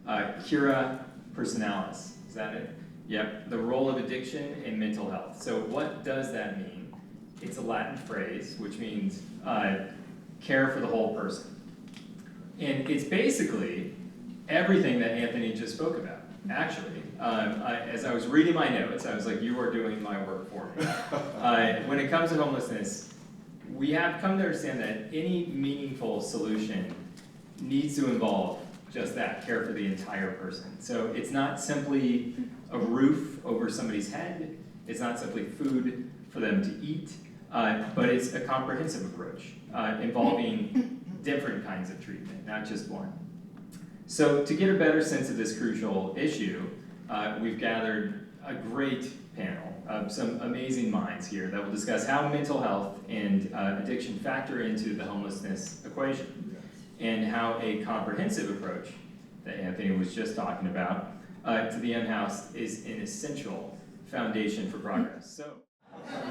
CURA, PERSONALIS. Is that it? Yep. The role of addiction in mental health. So what does that mean? It's a Latin phrase, which means care for the whole person. And it's basically everything that Anthony just spoke about, actually. As I was reading my notes, I was like, you are doing my work for me. When it comes to homelessness, we have come to understand that any meaningful solution needs to involve just that, care for the entire person. So it's not simply a roof over somebody's head, it's not simply food for them to eat, but it's a comprehensive approach involving different kinds of treatment, not just one. So to get a better sense of this crucial issue, we've gathered a great panel of some amazing minds here that will discuss how mental health and addiction factor into the homelessness equation, and how a comprehensive approach that Anthony was just talking about to the unhoused is an essential foundation for progress. So,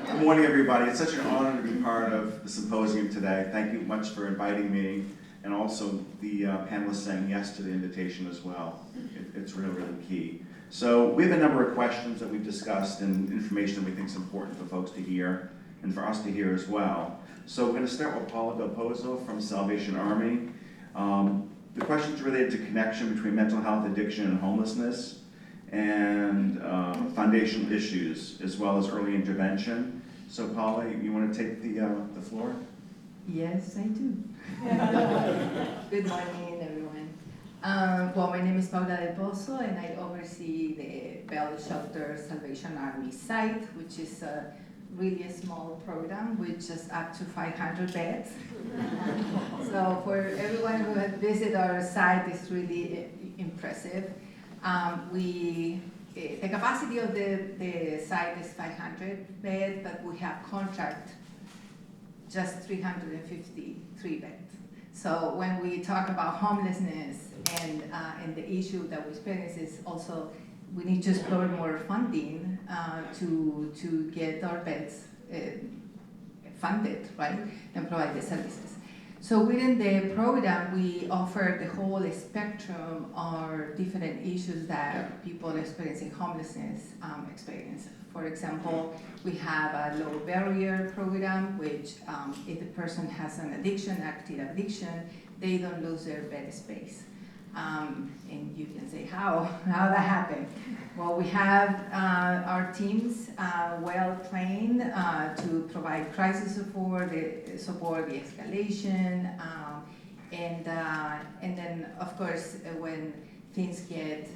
good morning, everybody. It's such an honor to be part of the symposium today. Thank you much for inviting me, and also the panelists saying yes to the invitation as well. It's really, really key. So we have a number of questions that we've discussed and information that we think is important for folks to hear and for us to hear as well. So we're going to start with Paula Del Pozo from Salvation Army. The question's related to connection between mental health, addiction, and homelessness, and foundational issues, as well as early intervention. So Paula, you want to take the floor? Yes, I do. Good morning, everyone. Well, my name is Paula Del Pozo, and I oversee the Bell Shelter Salvation Army site, which is really a small program with just up to 500 beds. So for everyone who has visited our site, it's really impressive. The capacity of the site is 500 beds, but we have contract just 353 beds. So when we talk about homelessness and the issue that we experience is also we need to explore more funding to get our beds funded, right, and provide the services. So within the program, we offer the whole spectrum of different issues that people experiencing homelessness experience. For example, we have a low barrier program, which if the person has an addiction, active addiction, they don't lose their bed space. And you can say, how that happened? Well, we have our teams well trained to provide crisis support, the escalation, and then of course when things get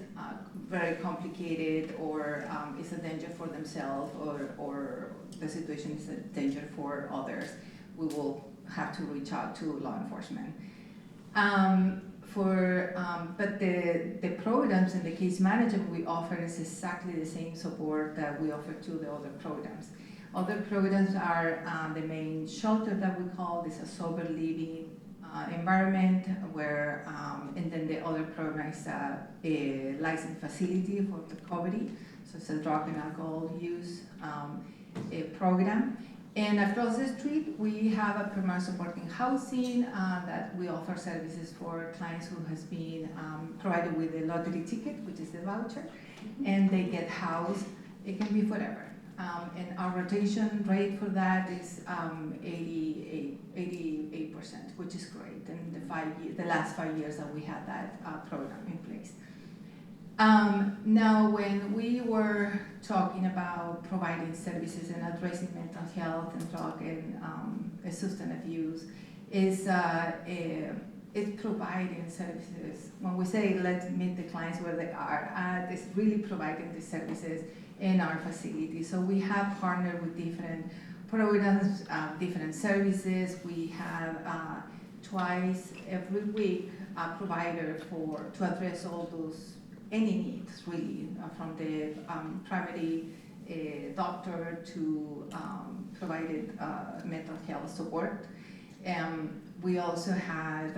very complicated or it's a danger for themselves or the situation is a danger for others, we will have to reach out to law enforcement. But the programs and the case management we offer is exactly the same support that we offer to the other programs. Other programs are the main shelter that we call this a sober living environment where, and then the other program is a licensed facility for recovery, so it's a drug and alcohol use program. And across the street, we have a permanent supporting housing that we offer services for clients who has been provided with a lottery ticket, which is the voucher, and they get housed. It can be forever. And our rotation rate for that is 88%, which is great. And the last 5 years that we had that program in place. Now, when we were talking about providing services and addressing mental health and drug and substance abuse, it's providing services. When we say let's meet the clients where they are, it's really providing the services in our facility. So we have partnered with different programs, different services. We have twice every week a provider to address all those any needs, really, from the primary doctor to provided mental health support. We also have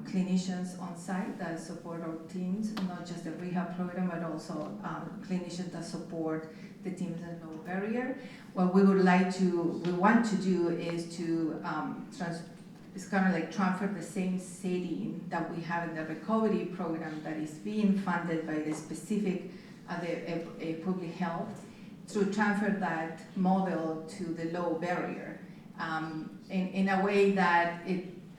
clinicians on site that support our teams, not just the rehab program, but also clinicians that support the teams at low barrier. What we want to do is to it's kind of like transfer the same setting that we have in the recovery program that is being funded by the specific public health, to transfer that model to the low barrier in a way that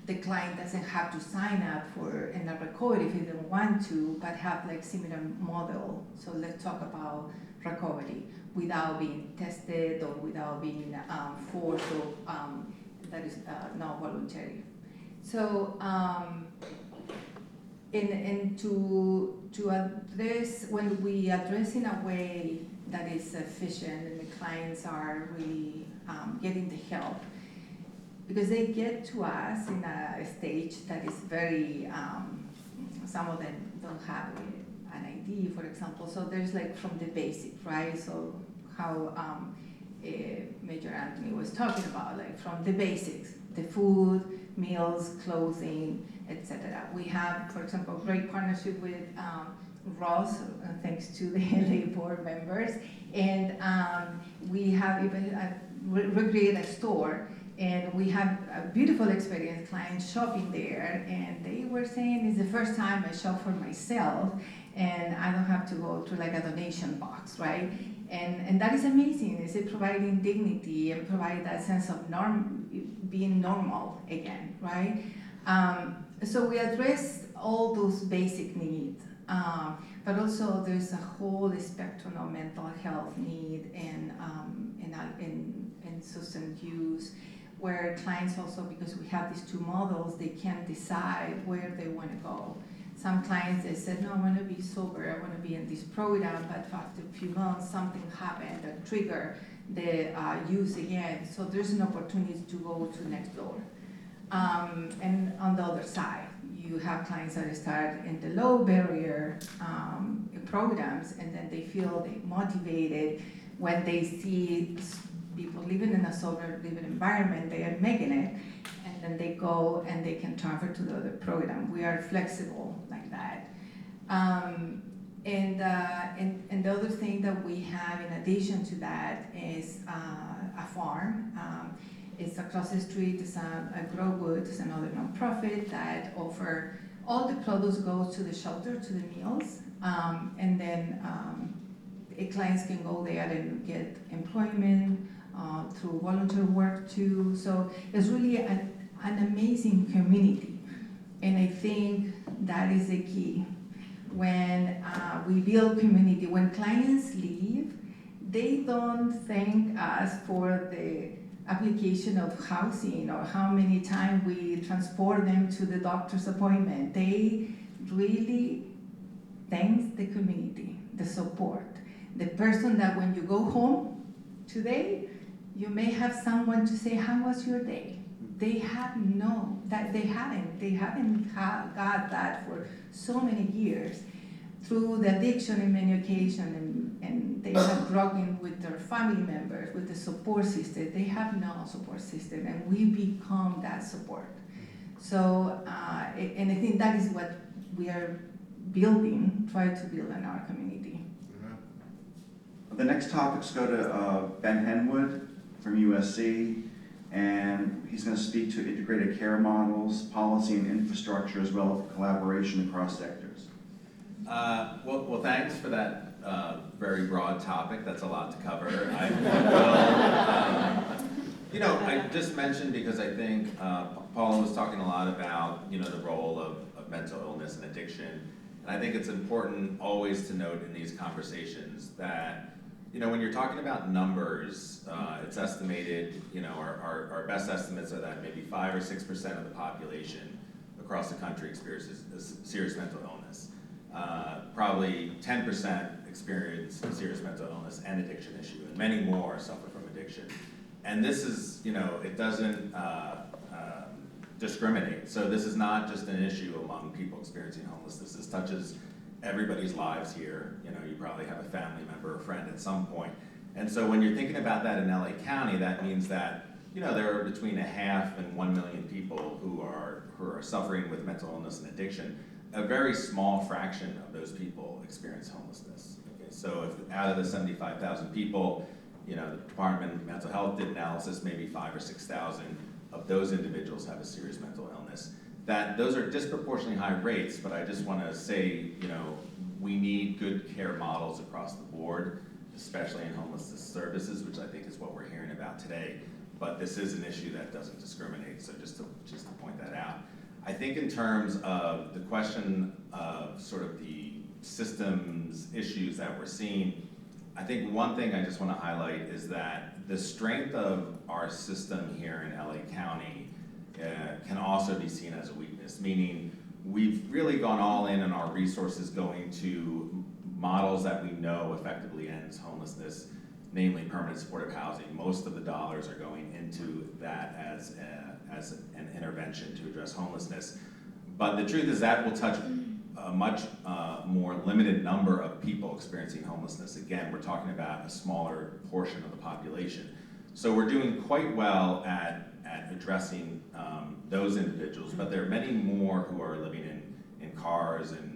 the client doesn't have to sign up for in a recovery if they don't want to, but have like similar model. So let's talk about recovery without being tested or without being forced or that is not voluntary. So and to address, when we address in a way that is efficient and the clients are really getting the help, because they get to us in a stage that is very, some of them don't have an ID, for example, so there's like from the basic, right? So how Major Anthony was talking about, like from the basics, the food, meals, clothing, etc. We have, for example, a great partnership with Ross, thanks to the LA board members, and we have even recreated a store, and we have a beautiful experience, clients shopping there, and they were saying it's the first time I shop for myself, and I don't have to go to like a donation box, right? And that is amazing. Is it providing dignity and provide that sense of being normal again, right? So we address all those basic needs, but also there's a whole spectrum of mental health need and substance use, where clients also, because we have these two models, they can decide where they want to go. Some clients, they said, no, I want to be sober, I want to be in this program, but after a few months, something happened that triggered the use again. So there's an opportunity to go to next door. And on the other side, you have clients that start in the low barrier programs, and then they feel motivated when they see people living in a sober living environment, they are making it, and then they go and they can transfer to the other program. We are flexible like that. And the other thing that we have in addition to that is a farm. It's across the street, it's a Growwood, it's another nonprofit that offer all the produce goes to the shelter, to the meals, and then clients can go there and get employment through volunteer work too. So it's really an amazing community, and I think that is the key. When we build community, when clients leave, they don't thank us for the application of housing or how many times we transport them to the doctor's appointment. They really thank the community, the support. The person that when you go home today, you may have someone to say, how was your day? They have they haven't got that for so many years through the addiction in many occasions, and they have struggling with their family members, with the support system. They have no support system, and we become that support. So, and I think that is what we are building, try to build in our community. The next topics go to Ben Henwood from USC, and he's going to speak to integrated care models, policy and infrastructure, as well as collaboration across sectors. Well, thanks for that very broad topic. That's a lot to cover. I will, I just mentioned because I think Paula was talking a lot about, the role of mental illness and addiction. And I think it's important always to note in these conversations that, when you're talking about numbers, it's estimated, our best estimates are that maybe 5 or 6% of the population across the country experiences serious mental illness. Probably 10% experience serious mental illness and addiction issue, and many more suffer from addiction. And this is, it doesn't discriminate. So this is not just an issue among people experiencing homelessness. This touches everybody's lives here. You probably have a family member or friend at some point. And so when you're thinking about that in LA County, that means that, there are between 0.5 and 1 million people who are suffering with mental illness and addiction. A very small fraction of those people experience homelessness. Okay, so if out of the 75,000 people, the Department of Mental Health did analysis, maybe 5,000 or 6,000 of those individuals have a serious mental illness. That those are disproportionately high rates, but I just want to say, we need good care models across the board, especially in homelessness services, which I think is what we're hearing about today. But this is an issue that doesn't discriminate, so just to point that out. I think in terms of the question of sort of the systems issues that we're seeing, I think one thing I just want to highlight is that the strength of our system here in LA County can also be seen as a weakness, meaning we've really gone all in on our resources going to models that we know effectively ends homelessness, namely permanent supportive housing. Most of the dollars are going into that as an intervention to address homelessness. But the truth is that will touch a much more limited number of people experiencing homelessness. Again, we're talking about a smaller portion of the population. So we're doing quite well at addressing those individuals, but there are many more who are living in cars and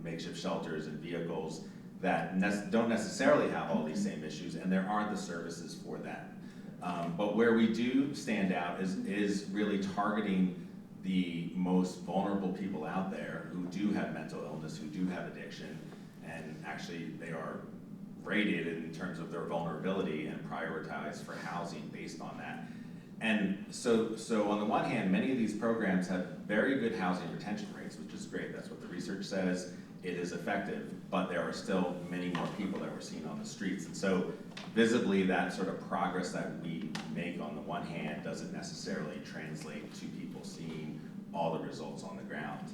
makeshift shelters and vehicles that don't necessarily have all these same issues, and there aren't the services for that. But where we do stand out is really targeting the most vulnerable people out there who do have mental illness, who do have addiction, and actually they are rated in terms of their vulnerability and prioritized for housing based on that. And so on the one hand, many of these programs have very good housing retention rates, which is great. That's what the research says. It is effective, but there are still many more people that we're seeing on the streets. And so visibly that sort of progress that we make on the one hand doesn't necessarily translate to people seeing all the results on the ground.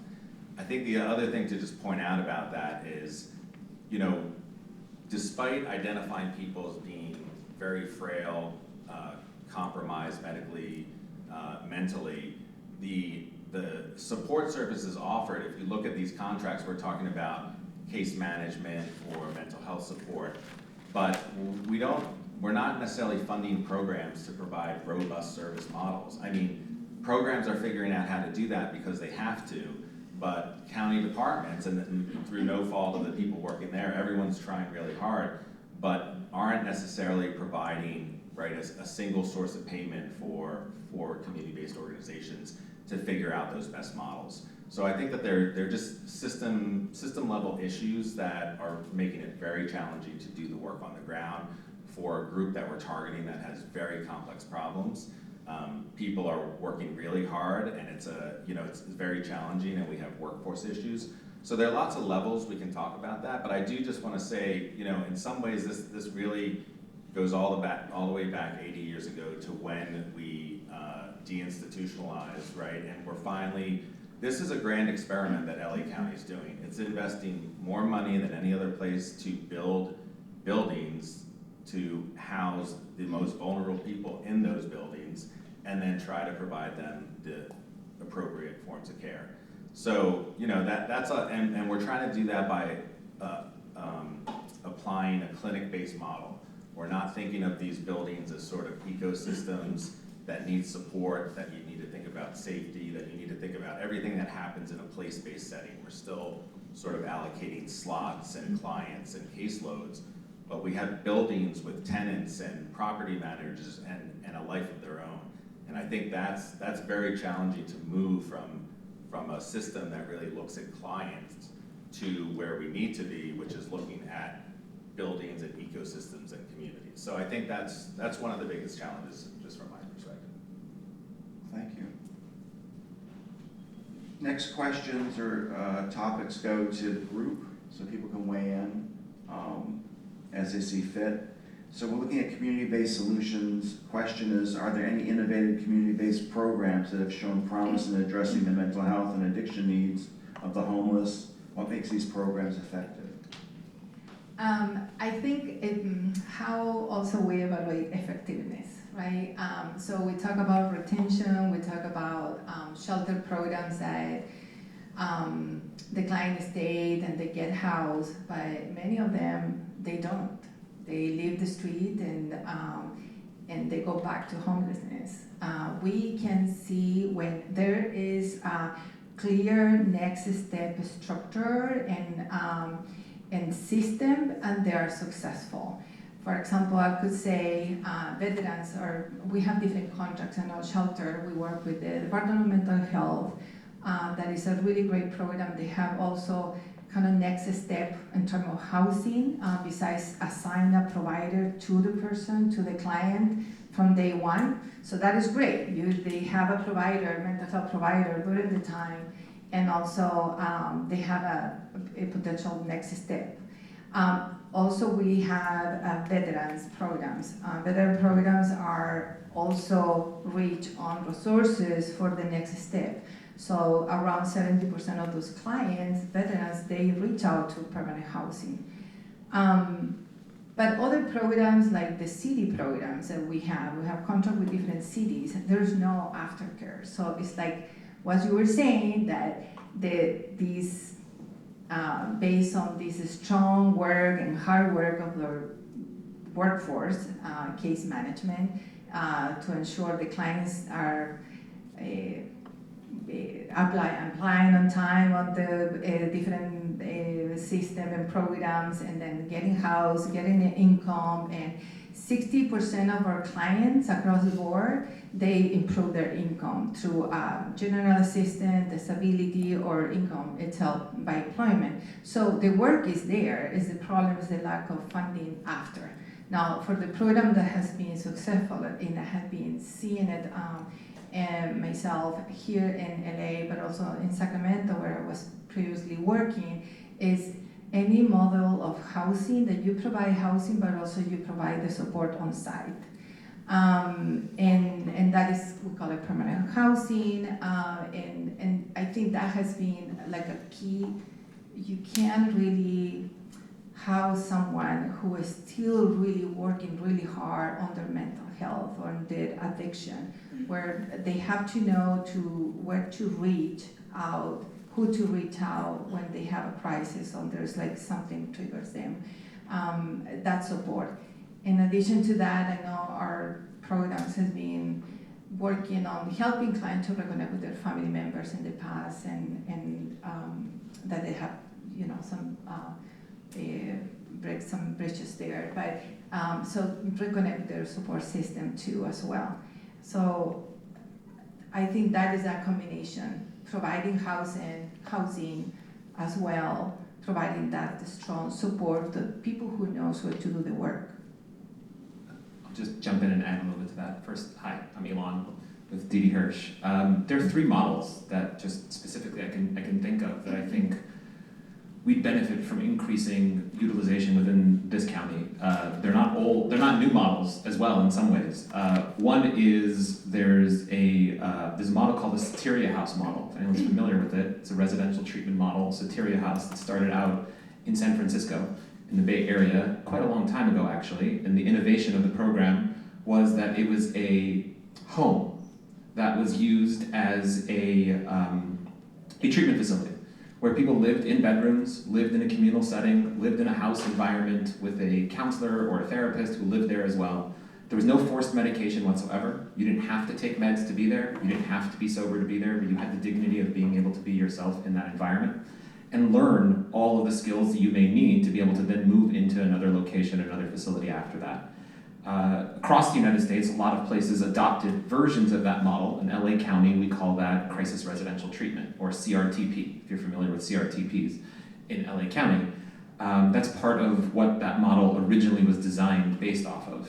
I think the other thing to just point out about that is, despite identifying people as being very frail, compromised medically, mentally, the support services offered, if you look at these contracts, we're talking about case management or mental health support, but we're not necessarily funding programs to provide robust service models. I mean, programs are figuring out how to do that because they have to, but county departments, and through no fault of the people working there, everyone's trying really hard, but aren't necessarily providing a single source of payment for community-based organizations to figure out those best models. So I think that they're just system level issues that are making it very challenging to do the work on the ground for a group that we're targeting that has very complex problems. People are working really hard, and it's very challenging, and we have workforce issues. So there are lots of levels we can talk about that, but I do just want to say, in some ways this really goes all the way back 80 years ago to when we deinstitutionalized, right? And we're finally, this is a grand experiment that LA County is doing. It's investing more money than any other place to build buildings to house the most vulnerable people in those buildings, and then try to provide them the appropriate forms of care. So, and we're trying to do that by applying a clinic-based model. We're not thinking of these buildings as sort of ecosystems that need support, that you need to think about safety, that you need to think about everything that happens in a place-based setting. We're still sort of allocating slots and clients and caseloads, but we have buildings with tenants and property managers and a life of their own. And I think that's very challenging to move from a system that really looks at clients to where we need to be, which is looking at buildings and ecosystems and communities. So I think that's one of the biggest challenges, just from my perspective. Thank you. Next questions or topics go to the group, so people can weigh in as they see fit. So we're looking at community-based solutions. Question is, are there any innovative community-based programs that have shown promise in addressing the mental health and addiction needs of the homeless? What makes these programs effective? I think how also we evaluate effectiveness, right? So we talk about retention, we talk about shelter programs that the client stayed and they get housed, but many of them, they don't. They leave the street and they go back to homelessness. We can see when there is a clear next step structure and system, and they are successful. For example, I could say veterans, or we have different contracts in our shelter. We work with the Department of Mental Health. That is a really great program. They have also kind of next step in terms of housing, besides assign a provider to the person, to the client from day one. So that is great. They have a provider, mental health provider during the time, and also they have a potential next step. Also, we have veterans programs. Veteran programs are also rich on resources for the next step. So around 70% of those clients, veterans, they reach out to permanent housing. But other programs like the city programs that we have contract with different cities, there's no aftercare. So it's like what you were saying, that these based on this strong work and hard work of the workforce, case management, to ensure the clients are applying on time on the different system and programs, and then getting house, getting an income, and 60% of our clients across the board, they improve their income through general assistance, disability, or income itself by employment. So the work is there. The problem is the lack of funding after. Now, for the program that has been successful, and I have been seeing it and myself here in LA, but also in Sacramento, where I was previously working, is any model of housing that you provide housing, but also you provide the support on site. And that is, we call it permanent housing, and I think that has been like a key. You can't really house someone who is still really working really hard on their mental health or on their addiction, where they have to know where to reach out, who to reach out when they have a crisis or there's like something triggers them, that support. In addition to that, I know our programs has been working on helping clients to reconnect with their family members in the past, and that they have, some break some bridges there, but so reconnect their support system too as well. So I think that is a combination, providing housing as well, providing that strong support to people who knows where to do the work. I'll just jump in and add a little bit to that. First, hi, I'm Elon with Dee Hirsch. There are 3 models that just specifically I can think of that I think we'd benefit from increasing utilization within this county. They're not new models as well in some ways. One is there's a model called the Soteria House model. If anyone's familiar with it, it's a residential treatment model, Soteria House, that started out in San Francisco in the Bay Area quite a long time ago actually. And the innovation of the program was that it was a home that was used as a treatment facility, where people lived in bedrooms, lived in a communal setting, lived in a house environment with a counselor or a therapist who lived there as well. There was no forced medication whatsoever. You didn't have to take meds to be there. You didn't have to be sober to be there, but you had the dignity of being able to be yourself in that environment and learn all of the skills that you may need to be able to then move into another location, another facility after that. Across the United States, a lot of places adopted versions of that model. In LA County, we call that crisis residential treatment, or CRTP, if you're familiar with CRTPs in LA County. That's part of what that model originally was designed based off of.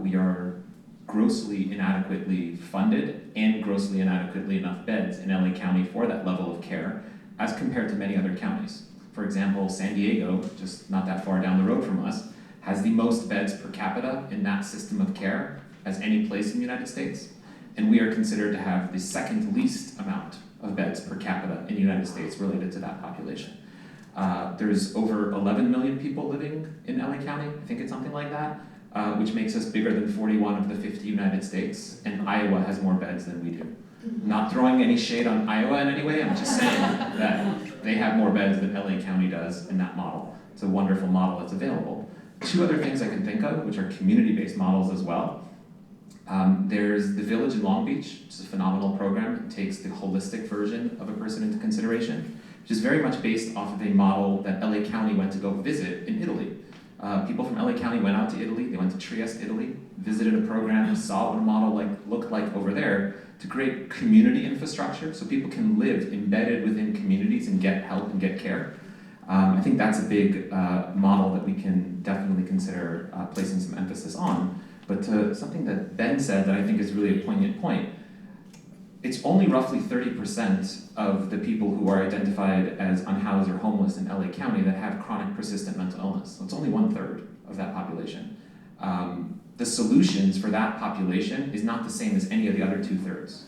We are grossly inadequately funded and grossly inadequately enough beds in LA County for that level of care as compared to many other counties. For example, San Diego, just not that far down the road from us, has the most beds per capita in that system of care as any place in the United States. And we are considered to have the second least amount of beds per capita in the United States related to that population. There's over 11 million people living in LA County, I think it's something like that, which makes us bigger than 41 of the 50 United States, and Iowa has more beds than we do. Not throwing any shade on Iowa in any way, I'm just saying that they have more beds than LA County does in that model. It's a wonderful model that's available. 2 other things I can think of, which are community-based models as well. There's the Village in Long Beach, which is a phenomenal program. It takes the holistic version of a person into consideration, which is very much based off of a model that LA County went to go visit in Italy. People from LA County went out to Italy, they went to Trieste, Italy, visited a program, saw what a model looked like over there to create community infrastructure so people can live embedded within communities and get help and get care. I think that's a big model that we can definitely consider placing some emphasis on. But to something that Ben said that I think is really a poignant point, it's only roughly 30% of the people who are identified as unhoused or homeless in LA County that have chronic persistent mental illness. So it's only 1/3 of that population. The solutions for that population is not the same as any of the other 2/3.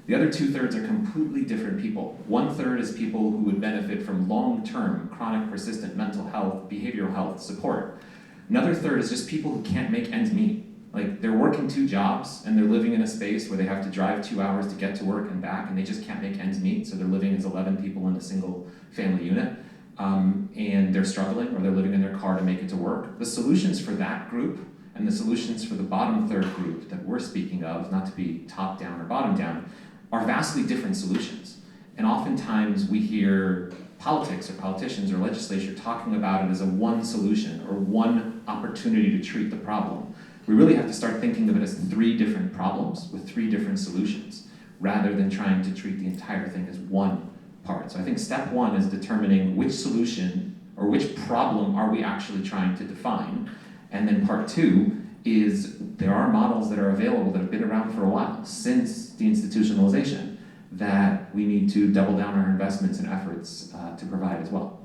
The other 2/3 are completely different people. 1/3 is people who would benefit from long-term chronic persistent mental health, behavioral health support. Another third is just people who can't make ends meet. Like, they're working 2 jobs and they're living in a space where they have to drive 2 hours to get to work and back, and they just can't make ends meet, so they're living as 11 people in a single family unit, and they're struggling, or they're living in their car to make it to work. The solutions for that group and the solutions for the bottom third group that we're speaking of, not to be top down or bottom down, are vastly different solutions. And oftentimes we hear politics or politicians or legislature talking about it as a one solution or one opportunity to treat the problem. We really have to start thinking of it as 3 different problems with 3 different solutions, rather than trying to treat the entire thing as one part. So I think step 1 is determining which solution or which problem are we actually trying to define. And then part 2 is there are models that are available that have been around for a while, since deinstitutionalization, that we need to double down our investments and efforts to provide as well.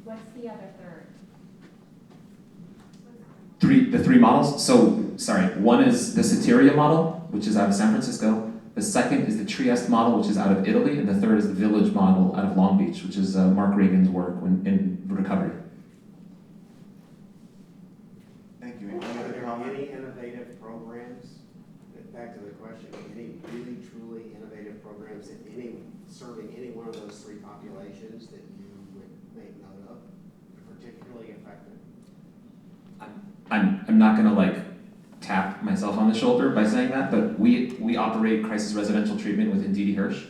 What's the other third? The 3 models. So, sorry, one is the Soteria model, which is out of San Francisco. The second is the Trieste model, which is out of Italy. And the third is the Village model out of Long Beach, which is Mark Reagan's work in recovery. Thank you. Any Are other there comment? any innovative programs, back to the question, any really truly innovative programs that serving any one of those 3 populations that you would make note of, particularly effective? I'm not gonna tap myself on the shoulder by saying that, but we operate crisis residential treatment within D.D. Hirsch.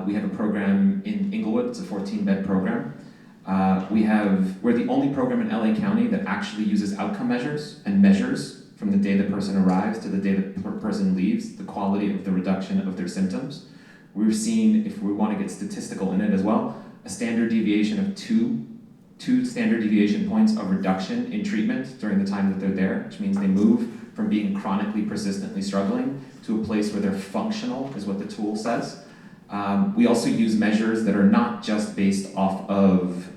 We have a program in Inglewood. It's a 14-bed program. We're the only program in LA County that actually uses outcome measures and measures from the day the person arrives to the day the person leaves, the quality of the reduction of their symptoms. We've seen, if we want to get statistical in it as well, a standard deviation of two standard deviation points of reduction in treatment during the time that they're there, which means they move from being chronically persistently struggling to a place where they're functional, is what the tool says. We also use measures that are not just based off of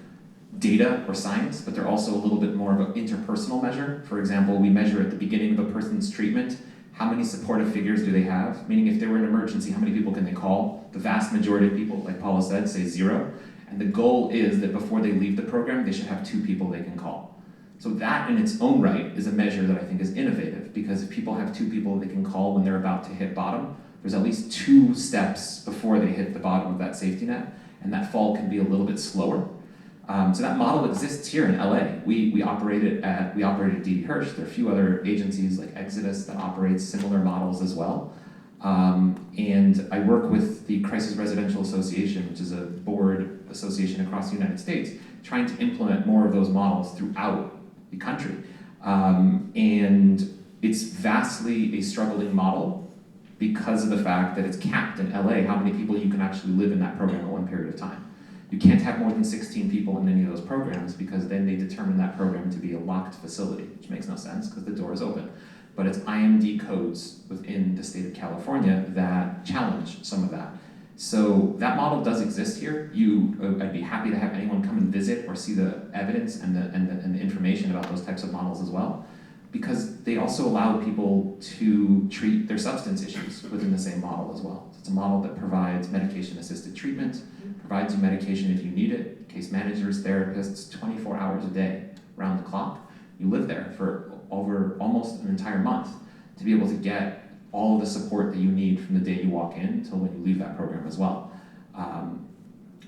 data or science, but they're also a little bit more of an interpersonal measure. For example, we measure at the beginning of a person's treatment, how many supportive figures do they have? Meaning if they were in an emergency, how many people can they call? The vast majority of people, like Paula said, say 0. And the goal is that before they leave the program, they should have 2 people they can call. So that in its own right is a measure that I think is innovative, because if people have 2 people they can call when they're about to hit bottom, there's at least 2 steps before they hit the bottom of that safety net, and that fall can be a little bit slower. So that model exists here in LA. We operate at D.D. Hirsch. There are a few other agencies like Exodus that operate similar models as well. And I work with the Crisis Residential Association, which is a board association across the United States, trying to implement more of those models throughout the country. And it's vastly a struggling model because of the fact that it's capped in LA how many people you can actually live in that program at one period of time. You can't have more than 16 people in any of those programs, because then they determine that program to be a locked facility, which makes no sense because the door is open. But it's IMD codes within the state of California that challenge some of that. So that model does exist here. I'd be happy to have anyone come and visit or see the evidence and the information about those types of models as well, because they also allow people to treat their substance issues within the same model as well. So it's a model that provides medication-assisted treatment, provides you medication if you need it, case managers, therapists, 24 hours a day, round the clock. You live there for over almost an entire month to be able to get all of the support that you need from the day you walk in till when you leave that program as well.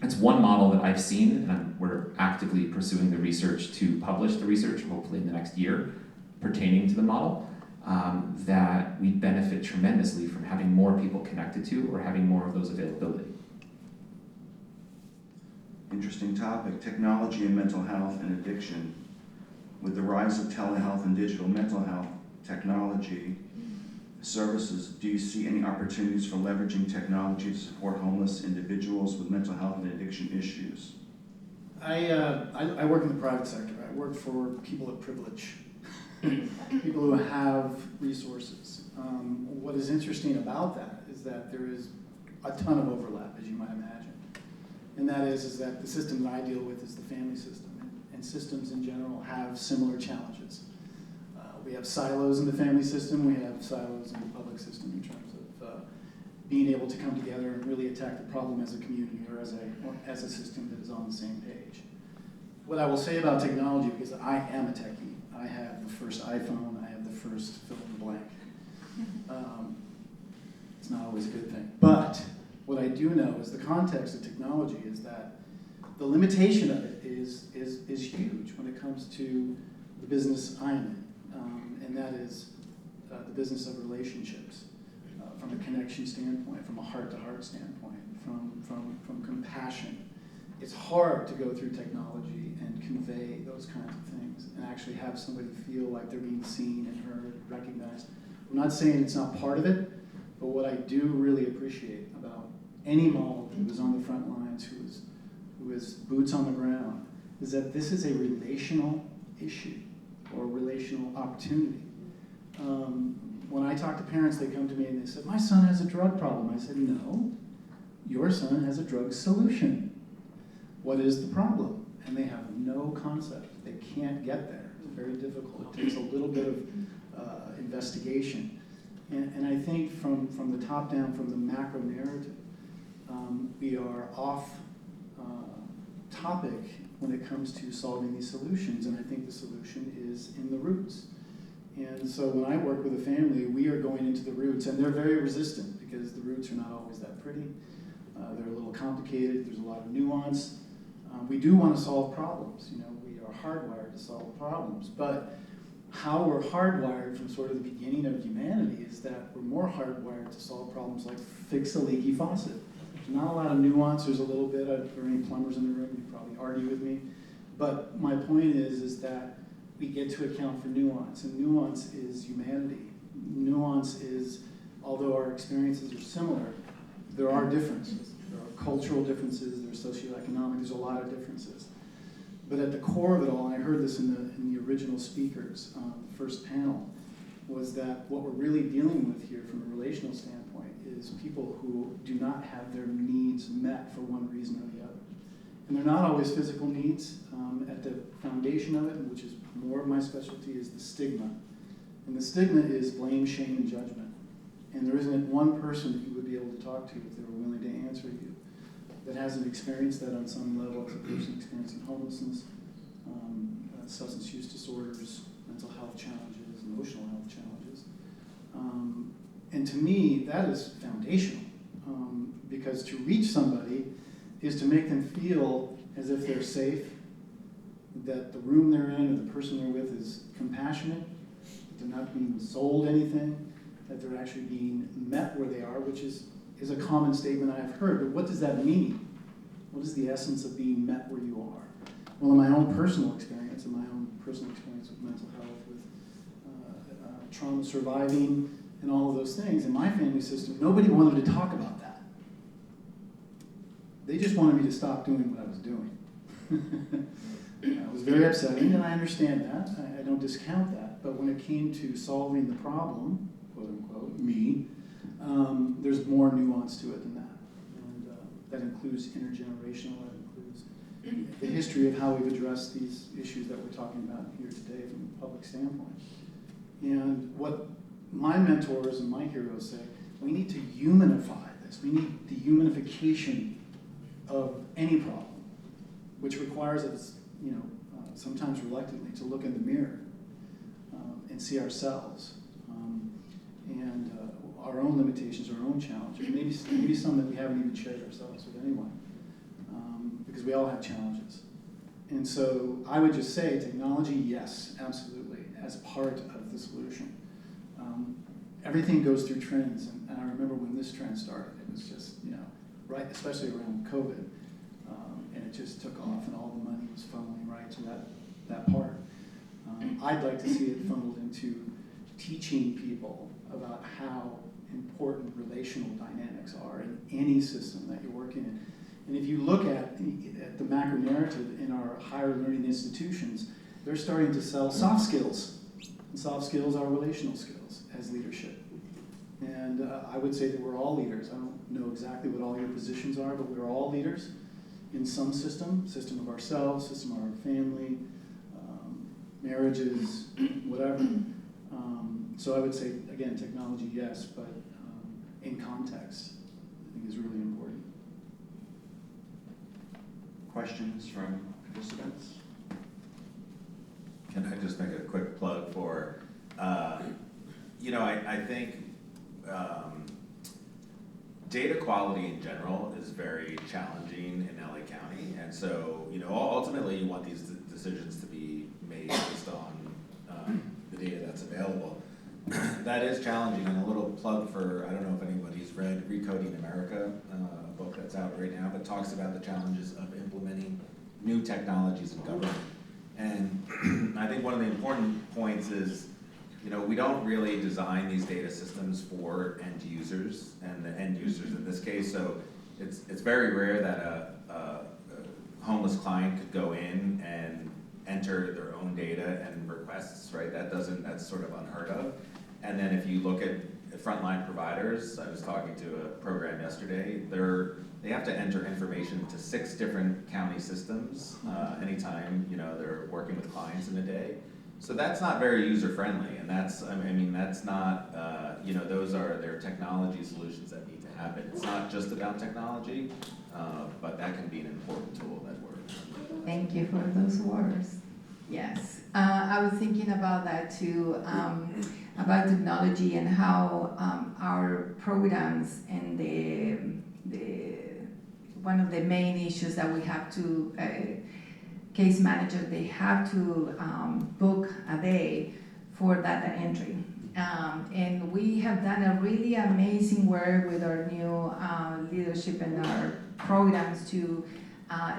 It's one model that I've seen, and we're actively pursuing the research to publish the research, hopefully in the next year, pertaining to the model, that we benefit tremendously from having more people connected to or having more of those availability. Interesting topic, technology and mental health and addiction. With the rise of telehealth and digital mental health technology services, do you see any opportunities for leveraging technology to support homeless individuals with mental health and addiction issues? I work in the private sector. I work for people of privilege, people who have resources. What is interesting about that is that there is a ton of overlap, as you might imagine. And that is that the system that I deal with is the family system. And systems in general have similar challenges. We have silos in the family system. We have silos in the public system in terms of being able to come together and really attack the problem as a community or as a system that is on the same page. What I will say about technology, because I am a techie, I have the first iPhone, I have the first fill in the blank. It's not always a good thing. But what I do know is the context of technology is that the limitation of it is huge when it comes to the business I'm in, and that is the business of relationships, from a connection standpoint, from a heart-to-heart standpoint, from compassion. It's hard to go through technology and convey those kinds of things and actually have somebody feel like they're being seen and heard, recognized. I'm not saying it's not part of it, but what I do really appreciate about any model who is on the front lines, who is boots on the ground, is that this is a relational issue or a relational opportunity. When I talk to parents, they come to me and they say, my son has a drug problem. I said, no, your son has a drug solution. What is the problem? And they have no concept. They can't get there. It's very difficult. It takes a little bit of investigation. And I think from the top down, from the macro narrative, we are off topic when it comes to solving these solutions, and I think the solution is in the roots. And so when I work with a family, we are going into the roots, and they're very resistant because the roots are not always that pretty. They're a little complicated. There's a lot of nuance. We do want to solve problems. You know, we are hardwired to solve problems, but how we're hardwired from sort of the beginning of humanity is that we're more hardwired to solve problems like fix a leaky faucet. There's not a lot of nuance. There's a little bit. If there are any plumbers in the room, you'd probably argue with me. But my point is that we get to account for nuance, and nuance is humanity. Nuance is, although our experiences are similar, there are differences. There are cultural differences, there are socioeconomic, there's a lot of differences. But at the core of it all, and I heard this in the original speakers, the first panel, was that what we're really dealing with here from a relational standpoint is people who do not have their needs met for one reason or the other. And they're not always physical needs. At the foundation of it, which is more of my specialty, is the stigma. And the stigma is blame, shame, and judgment. And there isn't one person that you would be able to talk to if they were willing to answer you that hasn't experienced that on some level as a person experiencing homelessness, substance use disorders, mental health challenges, emotional health challenges. And to me, that is foundational, because to reach somebody is to make them feel as if they're safe, that the room they're in or the person they're with is compassionate, that they're not being sold anything, that they're actually being met where they are, which is a common statement I've heard. But what does that mean? What is the essence of being met where you are? Well, in my own personal experience, with mental health, with trauma surviving, and all of those things, in my family system, nobody wanted to talk about that. They just wanted me to stop doing what I was doing. It was very upsetting, and I understand that. I don't discount that. But when it came to solving the problem, quote unquote, me, there's more nuance to it than that. And that includes intergenerational, that includes the history of how we've addressed these issues that we're talking about here today from a public standpoint. And what my mentors and my heroes say, we need to humanify this. We need the humanification of any problem, which requires us, sometimes reluctantly, to look in the mirror and see ourselves and our own limitations, our own challenges, maybe some that we haven't even shared ourselves with anyone, because we all have challenges. And so I would just say technology, yes, absolutely, as part of the solution. Everything goes through trends, and I remember when this trend started, it was just, right, especially around COVID, and it just took off and all the money was funneling right to that part. I'd like to see it funneled into teaching people about how important relational dynamics are in any system that you're working in. And if you look at the macro narrative in our higher learning institutions, they're starting to sell soft skills. And soft skills are relational skills as leadership. And I would say that we're all leaders. I don't know exactly what all your positions are, but we're all leaders in some system of ourselves, system of our family, marriages, whatever. So I would say, again, technology, yes, but in context, I think is really important. Questions from participants? Can I just make a quick plug for, I think data quality in general is very challenging in LA County. And so, ultimately you want these decisions to be made based on the data that's available. That is challenging, and a little plug for, I don't know if anybody's read Recoding America, a book that's out right now, but talks about the challenges of implementing new technologies in government. And I think one of the important points is, we don't really design these data systems for end users, and the end users in this case, so it's very rare that a homeless client could go in and enter their own data and requests, right? That's sort of unheard of. And then if you look at frontline providers, I was talking to a program yesterday, they have to enter information to 6 different county systems anytime, they're working with clients in a day. So that's not very user-friendly, and that's not, those are their technology solutions that need to happen. It's not just about technology, but that can be an important tool that works. Thank you for those words. Yes, I was thinking about that too, about technology and how our programs and one of the main issues that we have to, case manager, they have to book a day for data entry. And we have done a really amazing work with our new leadership and our programs to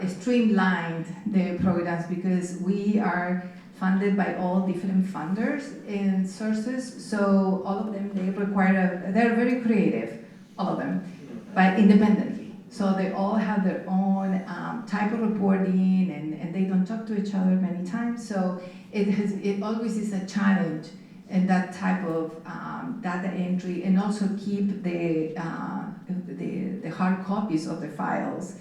streamline the programs, because we are funded by all different funders and sources. So all of them, they're very creative, all of them, but independently. So they all have their own type of reporting, and they don't talk to each other many times. So it always is a challenge in that type of data entry, and also keep the hard copies of the files.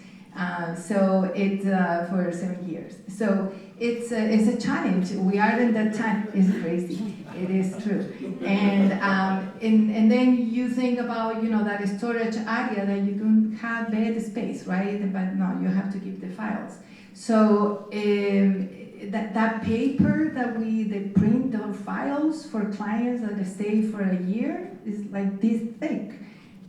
So it's for 7 years. So it's a challenge. We are in that time. It's crazy. It is true. And then you think about that storage area that you don't have bed space, right? But no, you have to keep the files. So that paper that they print our files for clients that stay for a year is like this thick,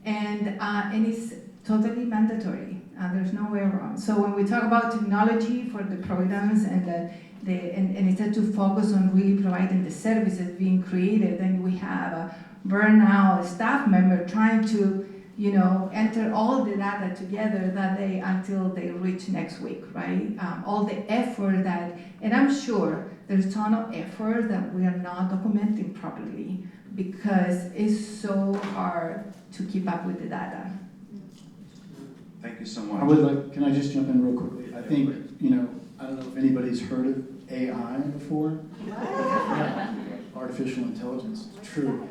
and it's totally mandatory. There's no way around. So when we talk about technology for the programs and instead to focus on really providing the services being created, then we have a burnout staff member trying to enter all the data together until they reach next week, right? All the effort and I'm sure there's a ton of effort that we are not documenting properly, because it's so hard to keep up with the data. Thank you so much. Can I just jump in real quickly? I think, I don't know if anybody's heard of AI before. Yeah. Artificial intelligence, true.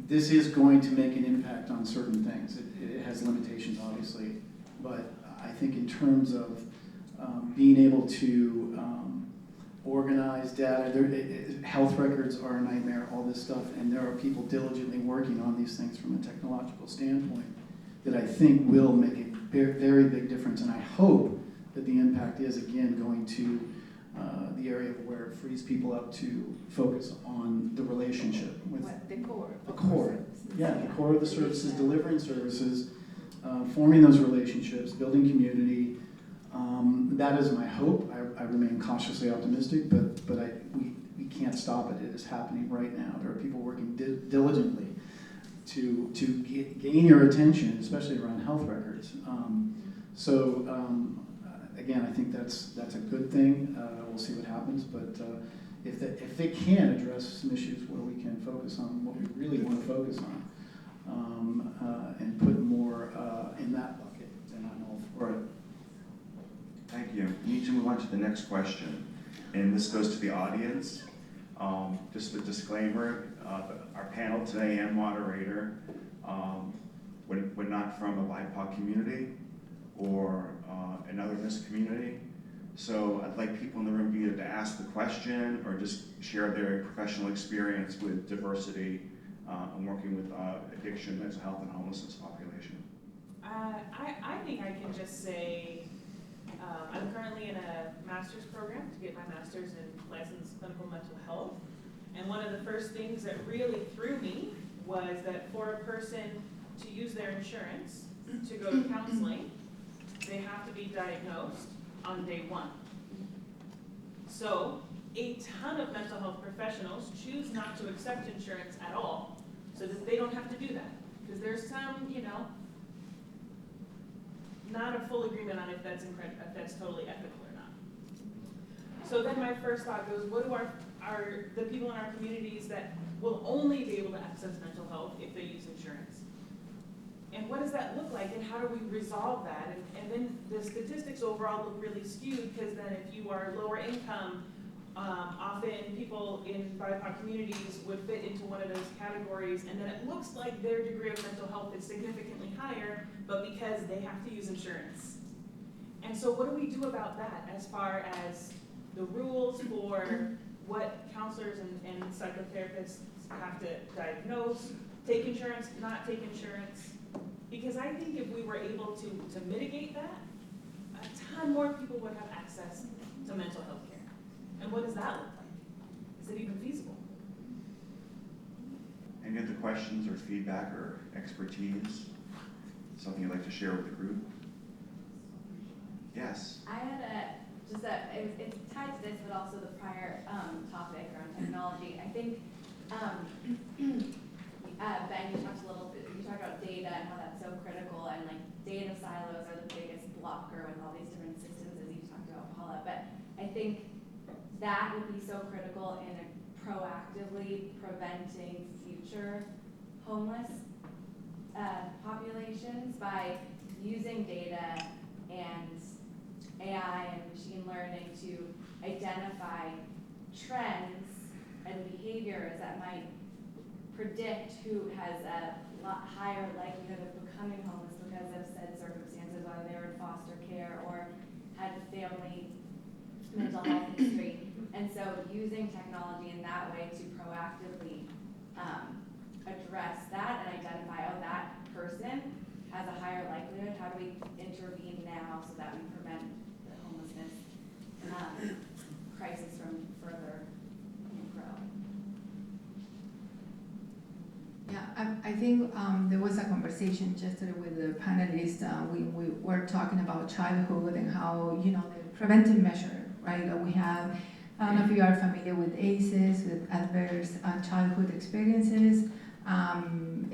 This is going to make an impact on certain things. It has limitations, obviously, but I think in terms of being able to organize data, health records are a nightmare, all this stuff, and there are people diligently working on these things from a technological standpoint that I think will make a very big difference, and I hope that the impact is, again, going to the area where it frees people up to focus on the relationship with the core. The core, yeah, the core of the services, delivering services, forming those relationships, building community. That is my hope. I remain cautiously optimistic, but we can't stop it. It is happening right now. There are people working diligently to gain your attention, especially around health records. Again, I think that's a good thing. We'll see what happens, but if they can address some issues where we can focus on what we really want to focus on, and put more in that bucket, then I'm all for it. Thank you. We need to move on to the next question, and this goes to the audience. Just a disclaimer, our panel today and moderator, we're not from a BIPOC community or an otherness community. So I'd like people in the room either to ask the question or just share their professional experience with diversity and working with addiction, mental health, and homelessness population. I think I can just say I'm currently in a master's program to get my master's in licensed clinical mental health. And one of the first things that really threw me was that for a person to use their insurance to go to counseling, they have to be diagnosed on day one. So a ton of mental health professionals choose not to accept insurance at all so that they don't have to do that. Because there's some, not a full agreement on if that's totally ethical or not. So then my first thought goes, what do the people in our communities that will only be able to access mental health if they use insurance? And what does that look like, and how do we resolve that? And then the statistics overall look really skewed, because then if you are lower income, often people in BIPOC communities would fit into one of those categories, and then it looks like their degree of mental health is significantly higher, but because they have to use insurance. And so what do we do about that as far as the rules for what counselors and psychotherapists have to diagnose, take insurance, not take insurance? Because I think if we were able to mitigate that, a ton more people would have access to mental health care. And what does that look like? Is it even feasible? Any other questions or feedback or expertise? Something you'd like to share with the group? Yes. I had it's tied to this, but also the prior topic around technology. I think, Ben, you talked about data and how that's so critical, and like data silos are the biggest blocker with all these different systems, as you talked about, Paula. But I think that would be so critical in proactively preventing future homeless populations by using data and AI and machine learning to identify trends and behaviors that might predict who has a lot higher likelihood of becoming homeless because of said circumstances, whether they were in foster care or had a family mental health history. And so using technology in that way to proactively address that and identify, oh, that person has a higher likelihood, how do we intervene now so that we prevent the homelessness crisis from further growing? Yeah, I think there was a conversation yesterday with the panelists. We were talking about childhood and how, the preventive measure, right? We have, I don't know if you are familiar with ACEs, with adverse childhood experiences. I'm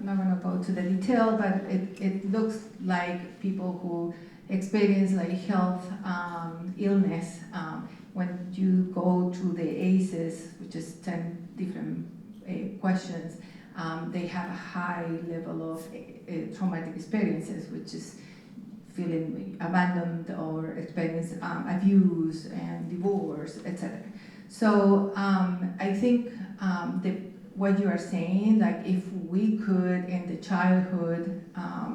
not going to go to the detail, but it looks like people who experience like health illness, when you go to the ACEs, which is 10 different questions, they have a high level of traumatic experiences, which is feeling abandoned or experience abuse and divorce, etc. So I think what you are saying, like if we could in the childhood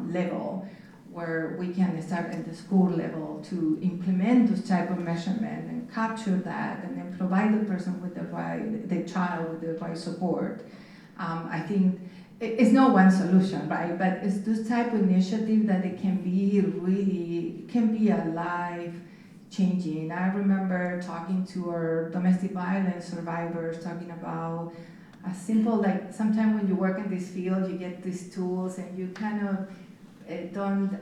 level, where we can start at the school level to implement those type of measurement and capture that and then provide the person with the child with the right support. I think it's not one solution, right? But it's this type of initiative that it can be a life changing. I remember talking to our domestic violence survivors, talking about a simple, like sometimes when you work in this field, you get these tools and you kind of don't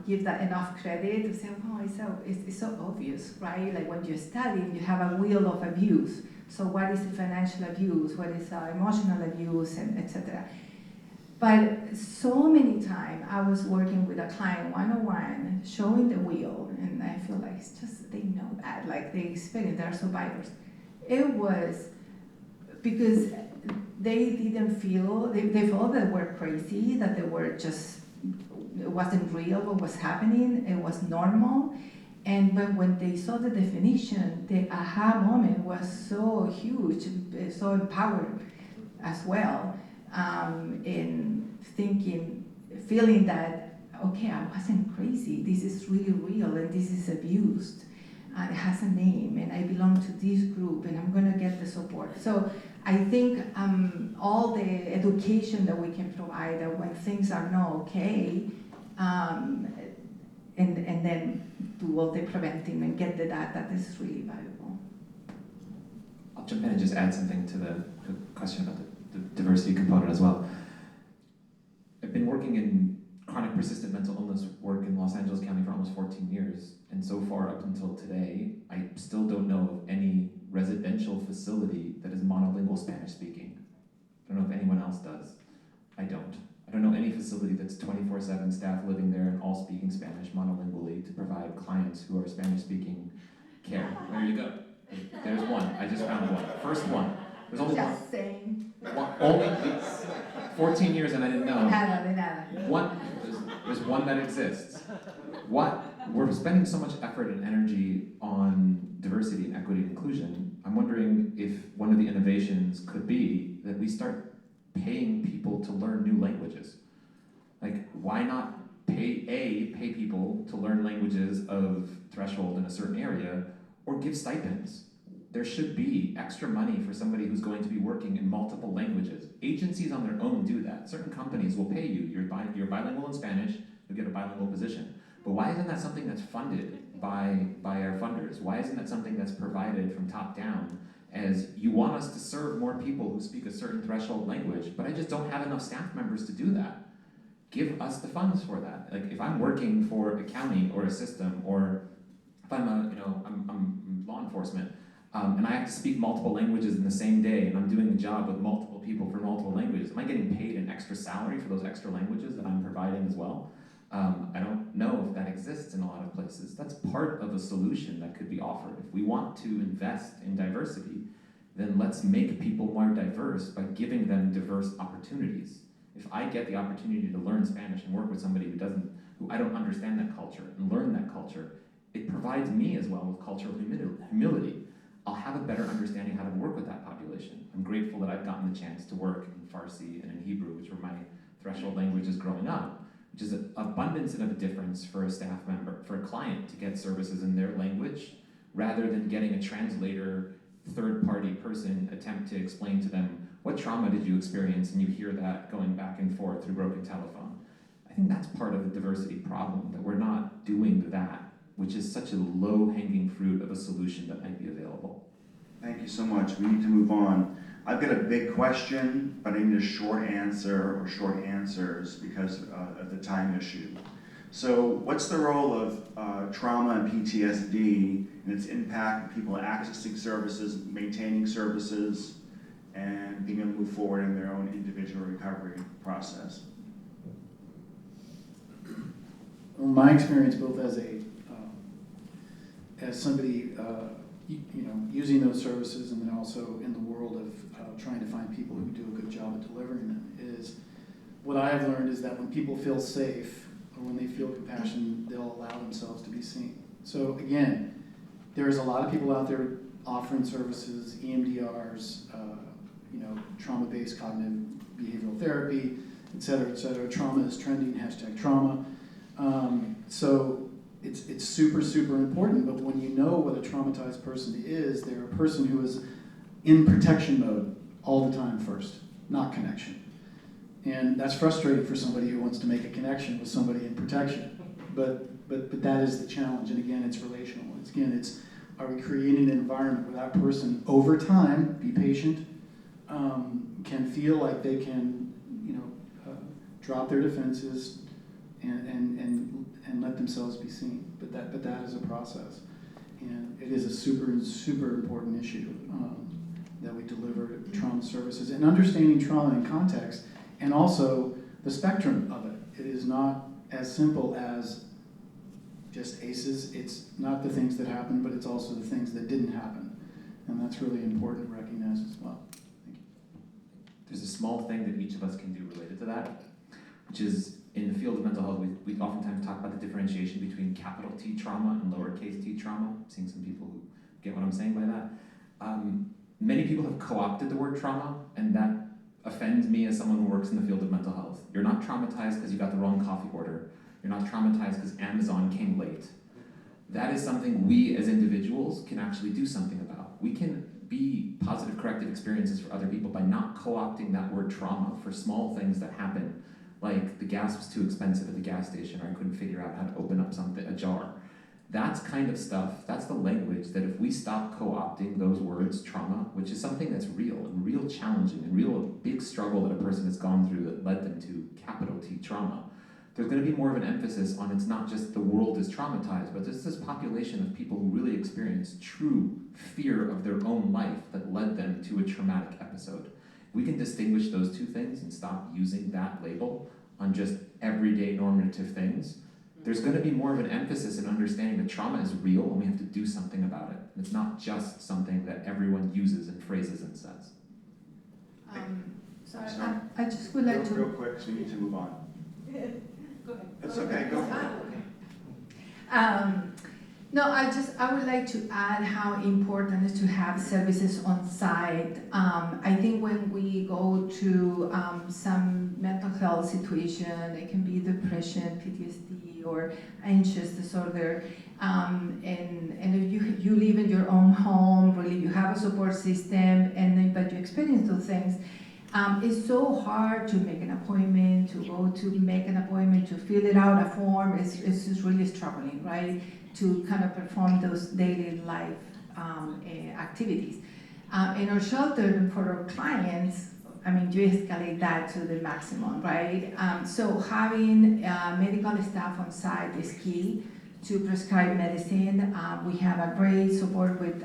give that enough credit to say, oh, it's so obvious, right? Like when you study, you have a wheel of abuse. So what is the financial abuse? What is emotional abuse, and etc. But so many times I was working with a client one-on-one, showing the wheel, and I feel like it's just, they know that, like they experience, they're survivors. It was because they didn't feel, they felt that we're crazy, that they were just, it wasn't real what was happening, it was normal. But when they saw the definition, the aha moment was so huge, so empowering as well, in thinking, feeling that, okay, I wasn't crazy, this is really real, and this is abused. It has a name, and I belong to this group, and I'm gonna get the support. So I think all the education that we can provide, that when things are not okay, and then do all the preventing and get the data, this is really valuable. I'll jump in and just add something to the question about the diversity component as well. I've been working in chronic persistent mental illness work in Los Angeles County for almost 14 years, and so far up until today, I still don't know of any residential facility that is monolingual Spanish speaking. I don't know if anyone else does. I don't know any facility that's 24/7 staff living there and all speaking Spanish monolingually to provide clients who are Spanish speaking care. There you go. There's one. I just found one. First one. There's only one. Just saying. Only 14 years and I didn't know. Nada, de nada. One, there's one that exists. We're spending so much effort and energy on diversity and equity and inclusion. I'm wondering if one of the innovations could be that we start paying people to learn new languages. Like, why not pay people to learn languages of threshold in a certain area, or give stipends? There should be extra money for somebody who's going to be working in multiple languages. Agencies on their own do that. Certain companies will pay you. You're bilingual in Spanish, you'll get a bilingual position. But why isn't that something that's funded by our funders? Why isn't that something that's provided from top down? As you want us to serve more people who speak a certain threshold language, but I just don't have enough staff members to do that. Give us the funds for that. Like, if I'm working for a county or a system, or if I'm law enforcement, and I have to speak multiple languages in the same day, and I'm doing a job with multiple people for multiple languages, am I getting paid an extra salary for those extra languages that I'm providing as well? I don't know if that exists in a lot of places. That's part of a solution that could be offered. If we want to invest in diversity, then let's make people more diverse by giving them diverse opportunities. If I get the opportunity to learn Spanish and work with somebody who I don't understand that culture, and learn that culture, it provides me as well with cultural humility. I'll have a better understanding how to work with that population. I'm grateful that I've gotten the chance to work in Farsi and in Hebrew, which were my threshold languages growing up, which is an abundance of a difference for a staff member, for a client to get services in their language, rather than getting a translator, third-party person attempt to explain to them, what trauma did you experience, and you hear that going back and forth through broken telephone. I think that's part of the diversity problem, that we're not doing that, which is such a low-hanging fruit of a solution that might be available. Thank you so much. We need to move on. I've got a big question, but I need a short answer or short answers because of the time issue. So what's the role of trauma and PTSD and its impact on people accessing services, maintaining services, and being able to move forward in their own individual recovery process? Well, my experience, both as somebody using those services, and then also in the world of trying to find people who do a good job at delivering them, is what I have learned is that when people feel safe or when they feel compassion, they'll allow themselves to be seen. So again, there's a lot of people out there offering services, EMDRs, trauma-based cognitive behavioral therapy, et cetera, et cetera. Trauma is trending, #trauma. So it's super, super important, but when you know what a traumatized person is, they're a person who is in protection mode all the time first, not connection. And that's frustrating for somebody who wants to make a connection with somebody in protection. But that is the challenge, and again, it's relational. Are we creating an environment where that person, over time, be patient, can feel like they can, drop their defenses and let themselves be seen. But that is a process, and it is a super, super important issue that we deliver trauma services, and understanding trauma in context, and also the spectrum of it. It is not as simple as just ACEs. It's not the things that happen, but it's also the things that didn't happen. And that's really important to recognize as well. Thank you. There's a small thing that each of us can do related to that, which is in the field of mental health, we oftentimes talk about the differentiation between capital T trauma and lowercase t trauma. I'm seeing some people who get what I'm saying by that. Many people have co-opted the word trauma, and that offends me as someone who works in the field of mental health. You're not traumatized because you got the wrong coffee order. You're not traumatized because Amazon came late. That is something we as individuals can actually do something about. We can be positive corrective experiences for other people by not co-opting that word trauma for small things that happen, like the gas was too expensive at the gas station, or I couldn't figure out how to open up a jar. That's kind of stuff, that's the language that if we stop co-opting those words, trauma, which is something that's real and real challenging and real big struggle that a person has gone through that led them to capital T trauma, there's going to be more of an emphasis on it's not just the world is traumatized, but there's this population of people who really experience true fear of their own life that led them to a traumatic episode. We can distinguish those two things and stop using that label on just everyday normative things. There's going to be more of an emphasis in understanding that trauma is real and we have to do something about it. It's not just something that everyone uses and phrases and says. Sorry, I just would like to... Real quick, so we need to move on. Go ahead. It's okay, go for it. No, I would like to add how important it is to have services on site. I think when we go to some mental health situation, it can be depression, PTSD, or anxious disorder, and if you live in your own home, really you have a support system, but you experience those things, it's so hard to make an appointment, to go to make an appointment, to fill it out a form. It's just really struggling, right? To kind of perform those daily life activities. In our shelter, for our clients, I mean, you escalate that to the maximum, right? So having medical staff on site is key to prescribe medicine. We have a great support with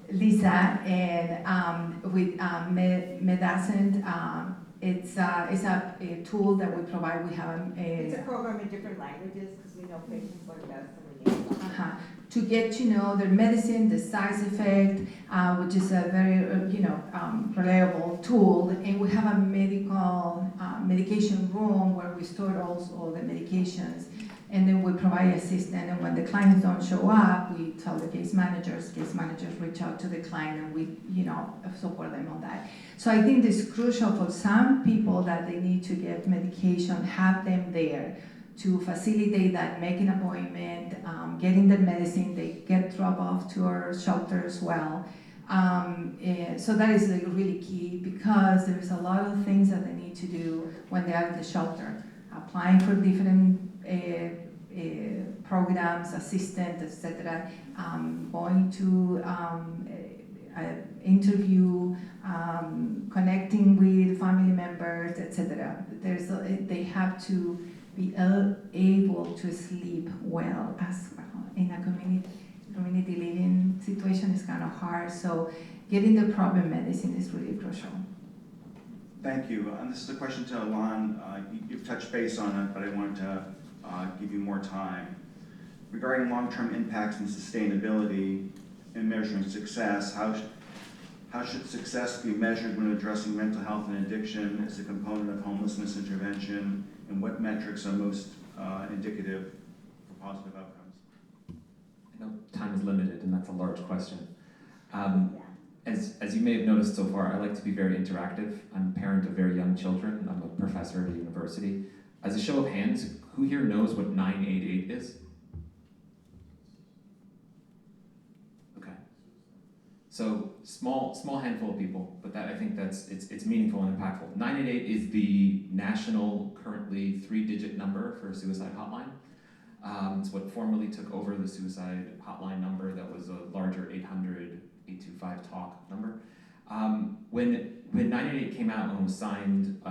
Lisa and with Medicine. It's a tool that we provide. We have It's a program in different languages because we know patients learn best when we name to get to know their medicine, the side effect, which is a very reliable tool. And we have a medication room where we store all the medications. And then we provide assistance, and when the clients don't show up, we tell the case managers reach out to the client, and we, support them on that. So I think it's crucial for some people that they need to get medication, have them there to facilitate that, make an appointment, getting the medicine, they get dropped off to our shelter as well. So that is really key because there's a lot of things that they need to do when they are at the shelter, applying for different programs, assistance, etc., going to interview, connecting with family members, etc. They have to be able to sleep well as well. In a community living situation is kind of hard, so getting the proper medicine is really crucial. Thank you. And this is a question to Alon. You've touched base on it, but I wanted to give you more time. Regarding long-term impacts and sustainability in measuring success, how should success be measured when addressing mental health and addiction as a component of homelessness intervention, and what metrics are most indicative for positive outcomes? I know time is limited, and that's a large question. As you may have noticed so far, I like to be very interactive. I'm a parent of very young children. I'm a professor at a university. As a show of hands, who here knows what 988 is? Okay. So small handful of people, but I think it's meaningful and impactful. 988 is the national, currently 3-digit number for a suicide hotline. It's what formerly took over the suicide hotline number that was a larger 800-825 talk number. When 988 came out and was signed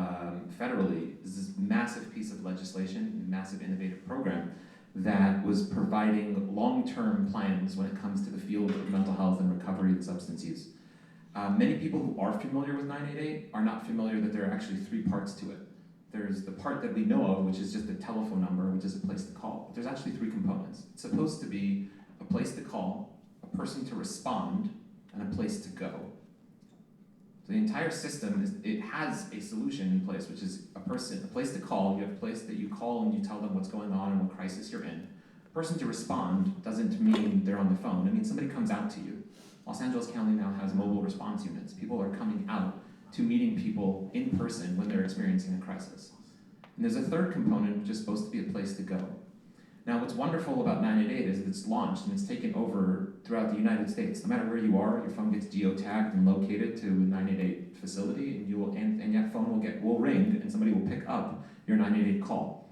federally, this massive piece of legislation, massive innovative program that was providing long-term plans when it comes to the field of mental health and recovery and substance use. Many people who are familiar with 988 are not familiar that there are actually 3 parts to it. There's the part that we know of, which is just a telephone number, which is a place to call. But there's actually 3 components. It's supposed to be a place to call, a person to respond, and a place to go. So the entire system, it has a solution in place, which is a place to call. You have a place that you call and you tell them what's going on and what crisis you're in. A person to respond doesn't mean they're on the phone. It means somebody comes out to you. Los Angeles County now has mobile response units. People are coming out to meeting people in person when they're experiencing a crisis. And there's a 3rd component, which is supposed to be a place to go. Now, what's wonderful about 988 is that it's launched and it's taken over throughout the United States. No matter where you are, your phone gets geotagged and located to a 988 facility, and your phone will ring, and somebody will pick up your 988 call.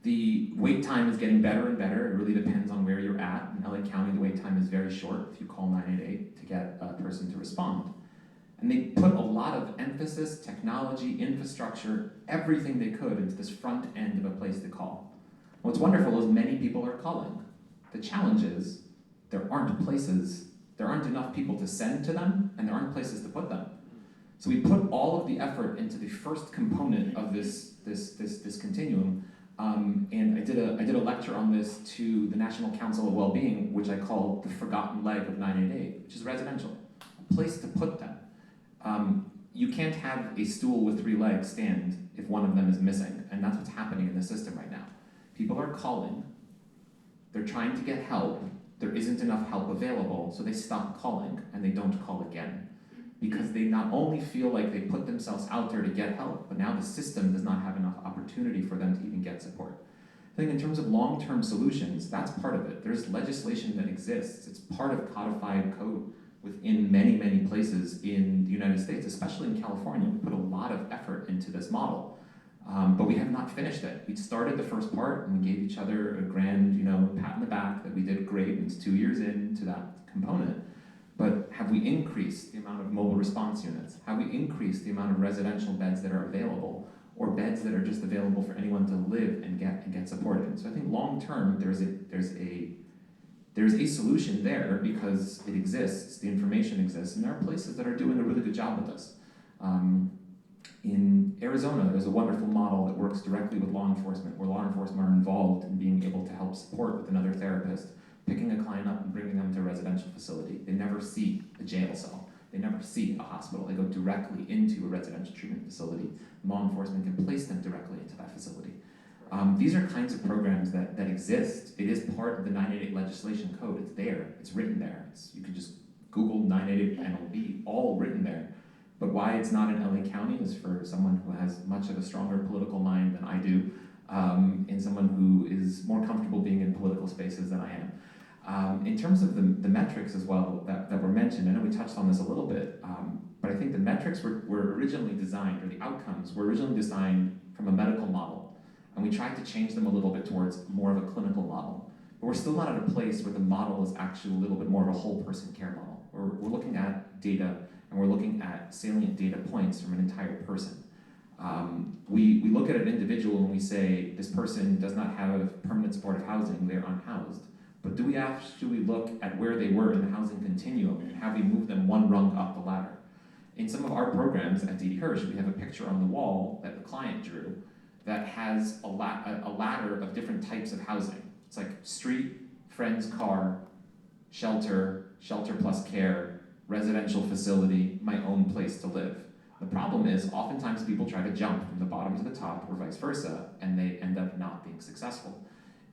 The wait time is getting better and better. It really depends on where you're at. In LA County, the wait time is very short if you call 988 to get a person to respond. And they put a lot of emphasis, technology, infrastructure, everything they could into this front end of a place to call. What's wonderful is many people are calling. The challenge is there aren't enough people to send to them, and there aren't places to put them. So we put all of the effort into the first component of this continuum. And I did a lecture on this to the National Council of Wellbeing, which I called the forgotten leg of 988, which is residential, a place to put them. You can't have a stool with 3 legs stand if one of them is missing, and that's what's happening in the system right now. People are calling, they're trying to get help, there isn't enough help available, so they stop calling and they don't call again. Because they not only feel like they put themselves out there to get help, but now the system does not have enough opportunity for them to even get support. I think in terms of long-term solutions, that's part of it. There's legislation that exists. It's part of codified code within many, many places in the United States, especially in California. We put a lot of effort into this model. But we have not finished it. We started the first part and we gave each other a grand, pat in the back that we did great, and it's 2 years into that component. But have we increased the amount of mobile response units? Have we increased the amount of residential beds that are available, or beds that are just available for anyone to live and get supported? So I think long term there's a solution there because it exists, the information exists, and there are places that are doing a really good job with this. In Arizona, there's a wonderful model that works directly with law enforcement, where law enforcement are involved in being able to help support with another therapist, picking a client up and bringing them to a residential facility. They never see a jail cell. They never see a hospital. They go directly into a residential treatment facility. Law enforcement can place them directly into that facility. These are kinds of programs that exist. It is part of the 988 legislation code. It's there. It's written there. You can just Google 988 and it'll be all written there. But why it's not in LA County is for someone who has much of a stronger political mind than I do, and someone who is more comfortable being in political spaces than I am. In terms of the metrics as well that were mentioned, I know we touched on this a little bit, but I think the metrics were originally designed, or the outcomes were originally designed from a medical model, and we tried to change them a little bit towards more of a clinical model. But we're still not at a place where the model is actually a little bit more of a whole person care model. We're looking at data, and we're looking at salient data points from an entire person. We look at an individual and we say, this person does not have permanent supportive housing, they're unhoused. But do we actually look at where they were in the housing continuum and have we moved them one rung up the ladder? In some of our programs at D.D. Hirsch, we have a picture on the wall that the client drew that has a ladder of different types of housing. It's like street, friend's car, shelter, shelter plus care, residential facility, my own place to live. The problem is oftentimes people try to jump from the bottom to the top or vice versa, and they end up not being successful.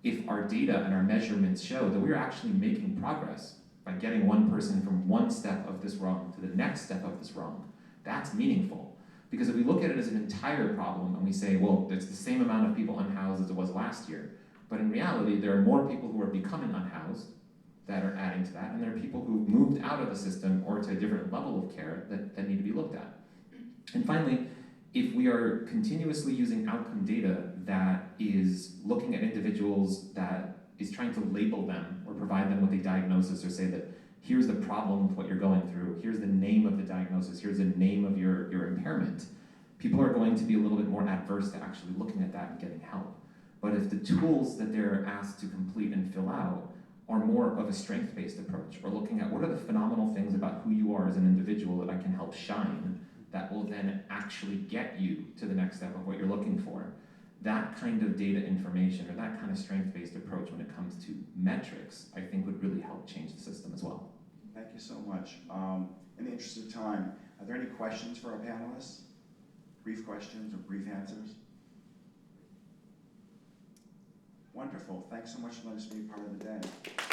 If our data and our measurements show that we're actually making progress by getting one person from one step of this rung to the next step of this rung, that's meaningful. Because if we look at it as an entire problem and we say, well, it's the same amount of people unhoused as it was last year, but in reality, there are more people who are becoming unhoused that are adding to that, and there are people who've moved out of the system or to a different level of care that need to be looked at. And finally, if we are continuously using outcome data that is looking at individuals, that is trying to label them or provide them with a diagnosis or say that here's the problem with what you're going through, here's the name of the diagnosis, here's the name of your impairment, people are going to be a little bit more adverse to actually looking at that and getting help. But if the tools that they're asked to complete and fill out or more of a strength-based approach, or looking at what are the phenomenal things about who you are as an individual that I can help shine that will then actually get you to the next step of what you're looking for. That kind of data information or that kind of strength-based approach when it comes to metrics, I think would really help change the system as well. Thank you so much. In the interest of time, are there any questions for our panelists? Brief questions or brief answers? Wonderful. Thanks so much for letting us be a part of the day.